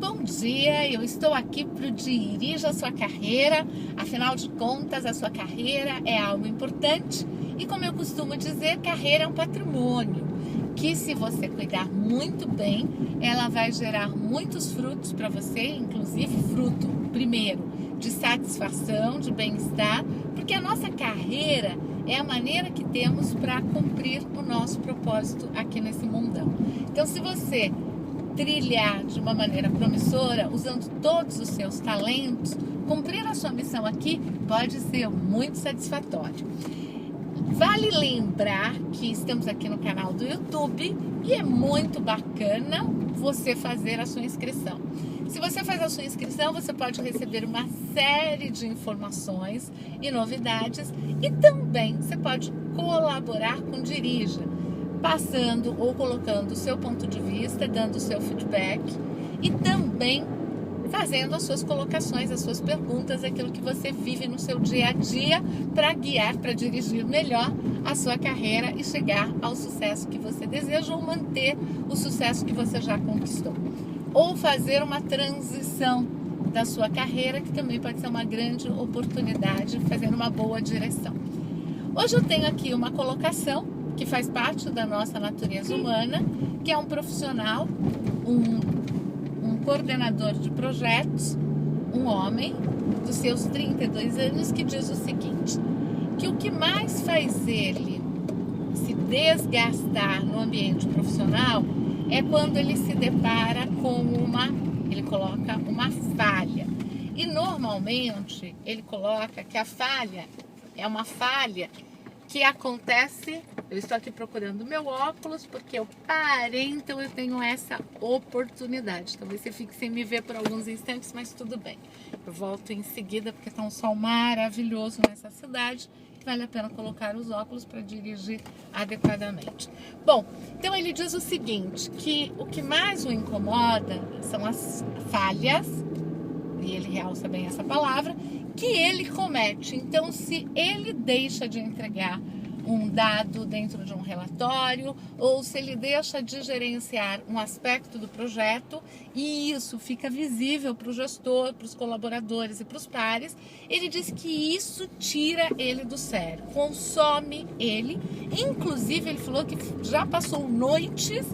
bom dia, eu estou aqui para o Dirija a Sua Carreira. Afinal de contas, a sua carreira é algo importante e, como eu costumo dizer, carreira é um patrimônio que, se você cuidar muito bem, ela vai gerar muitos frutos para você, inclusive fruto, primeiro, de satisfação, de bem-estar, porque a nossa carreira é a maneira que temos para cumprir o nosso propósito aqui nesse mundão. Então, se você trilhar de uma maneira promissora, usando todos os seus talentos, cumprir a sua missão aqui pode ser muito satisfatório. Vale lembrar que estamos aqui no canal do YouTube e é muito bacana você fazer a sua inscrição. Se você faz a sua inscrição, você pode receber uma série de informações e novidades e também você pode colaborar com Dirija, passando ou colocando o seu ponto de vista, dando o seu feedback e também fazendo as suas colocações, as suas perguntas, aquilo que você vive no seu dia a dia para guiar, para dirigir melhor a sua carreira e chegar ao sucesso que você deseja ou manter o sucesso que você já conquistou. Ou fazer uma transição da sua carreira, que também pode ser uma grande oportunidade, fazendo uma boa direção. Hoje eu tenho aqui uma colocação que faz parte da nossa natureza humana, que é um profissional, um coordenador de projetos, um homem dos seus 32 anos, que diz o seguinte, que o que mais faz ele se desgastar no ambiente profissional é quando ele se depara com ele coloca uma falha. E normalmente ele coloca que a falha é uma falha que acontece. Eu estou aqui procurando meu óculos porque eu parei, então eu tenho essa oportunidade. Talvez você fique sem me ver por alguns instantes, mas tudo bem. Eu volto em seguida porque está um sol maravilhoso nessa cidade. Vale a pena colocar os óculos para dirigir adequadamente. Bom, então ele diz o seguinte, que o que mais o incomoda são as falhas, e ele realça bem essa palavra, que ele comete. Então, se ele deixa de entregar um dado dentro de um relatório, ou se ele deixa de gerenciar um aspecto do projeto, e isso fica visível para o gestor, para os colaboradores e para os pares, ele diz que isso tira ele do sério, consome ele. Inclusive, ele falou que já passou noites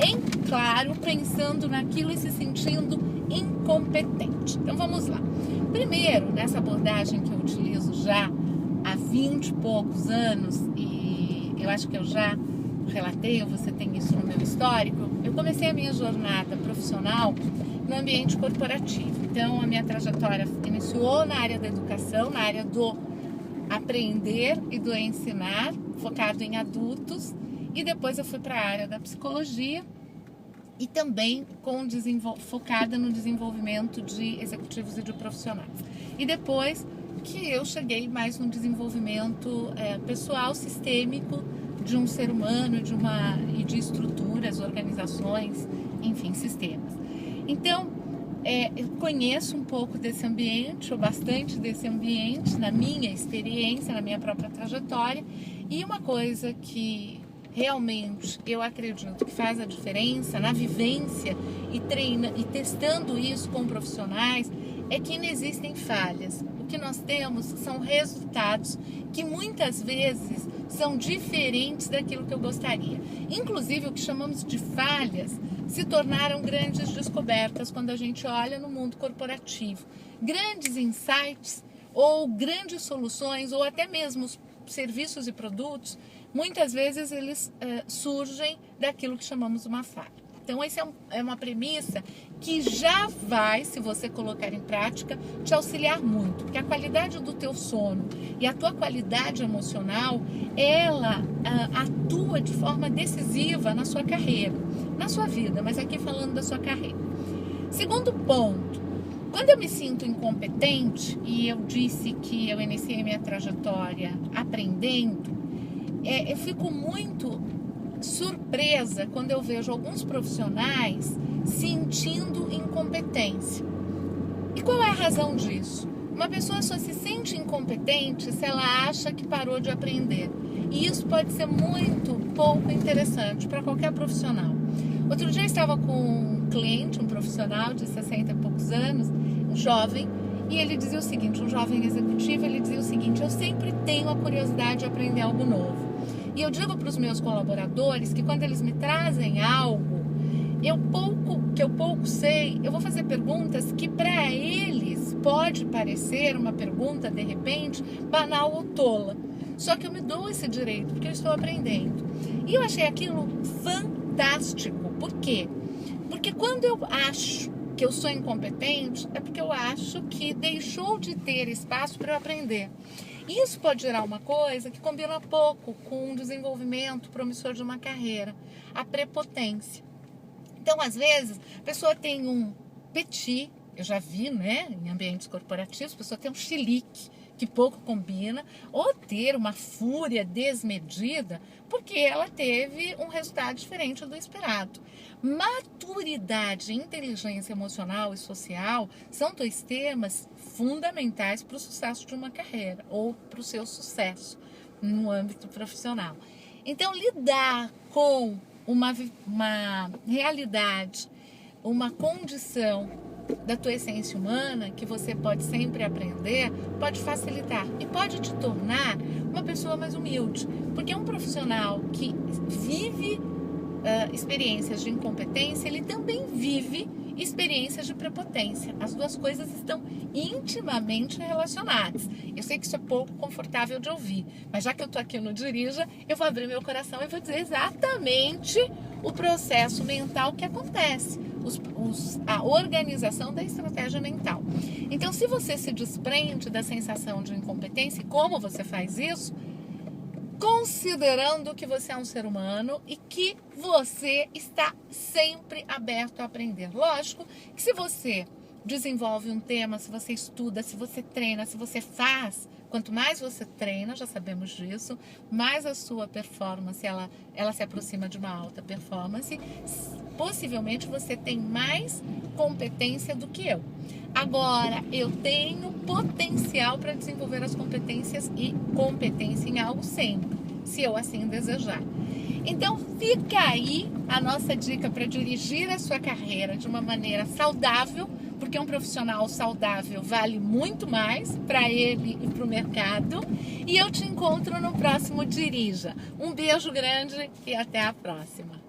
em claro, pensando naquilo e se sentindo incompetente. Então vamos lá. Primeiro, nessa abordagem que eu utilizo já há 20 e poucos anos, e eu acho que eu já relatei, ou você tem isso no meu histórico, eu comecei a minha jornada profissional no ambiente corporativo. Então a minha trajetória iniciou na área da educação, na área do aprender e do ensinar, focado em adultos, e depois eu fui para a área da psicologia e também focada no desenvolvimento de executivos e de profissionais. E depois que eu cheguei mais no desenvolvimento pessoal, sistêmico de um ser humano e de estruturas, organizações, enfim, sistemas. Então, eu conheço um pouco desse ambiente, ou bastante desse ambiente, na minha experiência, na minha própria trajetória, e uma coisa que realmente eu acredito que faz a diferença na vivência e testando isso com profissionais é que não existem falhas. O que nós temos são resultados que muitas vezes são diferentes daquilo que eu gostaria. Inclusive, o que chamamos de falhas se tornaram grandes descobertas quando a gente olha no mundo corporativo. Grandes insights ou grandes soluções ou até mesmo serviços e produtos, muitas vezes eles surgem daquilo que chamamos uma falha. Então, essa é uma premissa que já vai, se você colocar em prática, te auxiliar muito. Porque a qualidade do teu sono e a tua qualidade emocional, ela atua de forma decisiva na sua carreira, na sua vida, mas aqui falando da sua carreira. Segundo ponto, quando eu me sinto incompetente, e eu disse que eu iniciei minha trajetória aprendendo, eu fico muito surpresa quando eu vejo alguns profissionais sentindo incompetência. E qual é a razão disso? Uma pessoa só se sente incompetente se ela acha que parou de aprender. E isso pode ser muito pouco interessante para qualquer profissional. Outro dia eu estava com cliente, um profissional de 60 e poucos anos, um jovem, e ele dizia o seguinte, um jovem executivo, ele dizia o seguinte: eu sempre tenho a curiosidade de aprender algo novo. E eu digo para os meus colaboradores que quando eles me trazem algo, que eu pouco sei, eu vou fazer perguntas que para eles pode parecer uma pergunta, de repente, banal ou tola. Só que eu me dou esse direito, porque eu estou aprendendo. E eu achei aquilo fantástico. Por quê? Porque quando eu acho que eu sou incompetente, é porque eu acho que deixou de ter espaço para eu aprender. Isso pode gerar uma coisa que combina pouco com o desenvolvimento promissor de uma carreira, a prepotência. Então, às vezes, a pessoa tem um petit, eu já vi, né, em ambientes corporativos, a pessoa tem um chilique, que pouco combina, ou ter uma fúria desmedida, porque ela teve um resultado diferente do esperado. Maturidade, inteligência emocional e social são dois temas fundamentais para o sucesso de uma carreira, ou para o seu sucesso no âmbito profissional. Então, lidar com uma realidade, uma condição da tua essência humana, que você pode sempre aprender, pode facilitar e pode te tornar uma pessoa mais humilde, porque um profissional que vive experiências de incompetência, ele também vive experiências de prepotência. As duas coisas estão intimamente relacionadas. Eu sei que isso é pouco confortável de ouvir, mas já que eu estou aqui no Dirija, eu vou abrir meu coração e vou dizer exatamente o processo mental que acontece, a organização da estratégia mental. Então, se você se desprende da sensação de incompetência, e como você faz isso? Considerando que você é um ser humano e que você está sempre aberto a aprender. Lógico que se você desenvolve um tema, se você estuda, se você treina, se você faz, quanto mais você treina, já sabemos disso, mais a sua performance, ela se aproxima de uma alta performance, possivelmente você tem mais competência do que eu. Agora, eu tenho potencial para desenvolver as competências e competência em algo sempre, se eu assim desejar. Então, fica aí a nossa dica para dirigir a sua carreira de uma maneira saudável, porque um profissional saudável vale muito mais para ele e para o mercado. E eu te encontro no próximo Dirija. Um beijo grande e até a próxima.